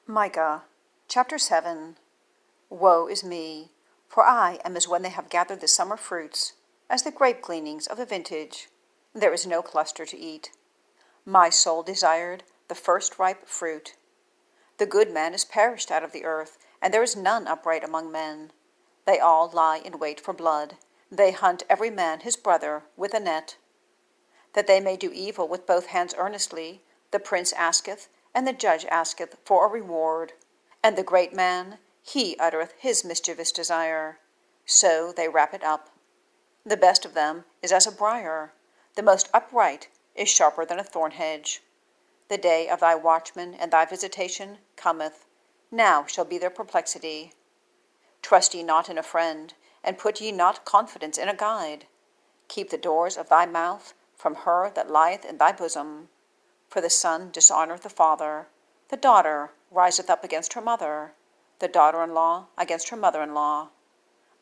Micah, chapter 7. Woe is me, for I am as when they have gathered the summer fruits, as the grape gleanings of the vintage. There is no cluster to eat. My soul desired the first-ripe fruit. The good man is perished out of the earth, and there is none upright among men. They all lie in wait for blood. They hunt every man his brother with a net. That they may do evil with both hands earnestly, the prince asketh, and the judge asketh for a reward. And the great man, he uttereth his mischievous desire. So they wrap it up. The best of them is as a brier. The most upright is sharper than a thorn hedge. The day of thy watchmen and thy visitation cometh. Now shall be their perplexity. Trust ye not in a friend, and put ye not confidence in a guide. Keep the doors of thy mouth from her that lieth in thy bosom. For the son dishonoureth the father, the daughter riseth up against her mother, the daughter-in-law against her mother-in-law.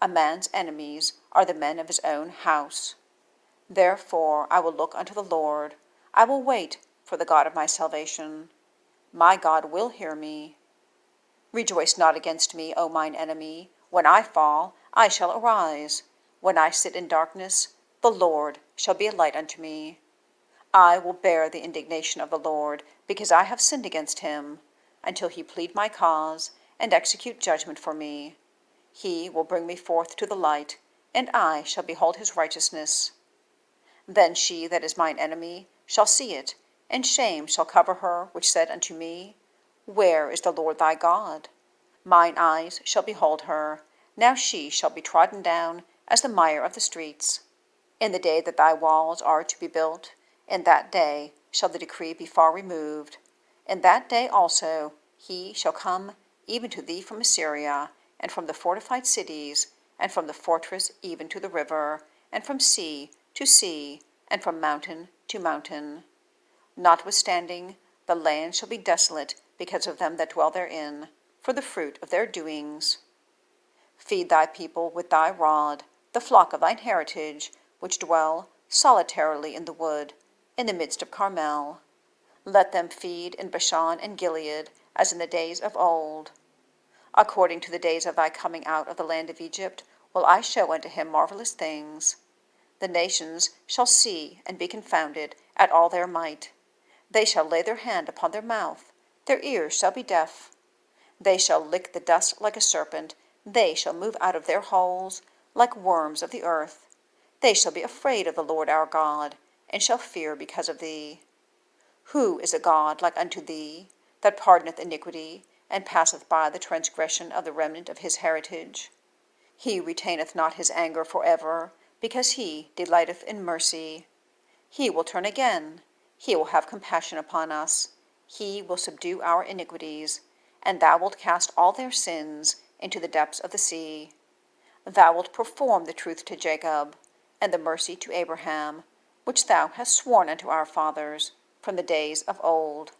A man's enemies are the men of his own house. Therefore I will look unto the Lord, I will wait for the God of my salvation. My God will hear me. Rejoice not against me, O mine enemy. When I fall, I shall arise. When I sit in darkness, the Lord shall be a light unto me. I will bear the indignation of the Lord, because I have sinned against him, until he plead my cause, and execute judgment for me. He will bring me forth to the light, and I shall behold his righteousness. Then she that is mine enemy shall see it, and shame shall cover her which said unto me, Where is the Lord thy God? Mine eyes shall behold her. Now she shall be trodden down as the mire of the streets. In the day that thy walls are to be built, in that day shall the decree be far removed. In that day also he shall come even to thee from Assyria, and from the fortified cities, and from the fortress even to the river, and from sea to sea, and from mountain to mountain. Notwithstanding, the land shall be desolate because of them that dwell therein, for the fruit of their doings. Feed thy people with thy rod, the flock of thine heritage, which dwell solitarily in the wood, in the midst of Carmel. Let them feed in Bashan and Gilead, as in the days of old. According to the days of thy coming out of the land of Egypt, will I show unto him marvelous things. The nations shall see and be confounded at all their might. They shall lay their hand upon their mouth, their ears shall be deaf. They shall lick the dust like a serpent, they shall move out of their holes like worms of the earth. They shall be afraid of the Lord our God, and shall fear because of thee. Who is a God like unto thee, that pardoneth iniquity, and passeth by the transgression of the remnant of his heritage? He retaineth not his anger for ever, because he delighteth in mercy. He will turn again, he will have compassion upon us. He will subdue our iniquities, and thou wilt cast all their sins into the depths of the sea. Thou wilt perform the truth to Jacob, and the mercy to Abraham, which thou hast sworn unto our fathers from the days of old.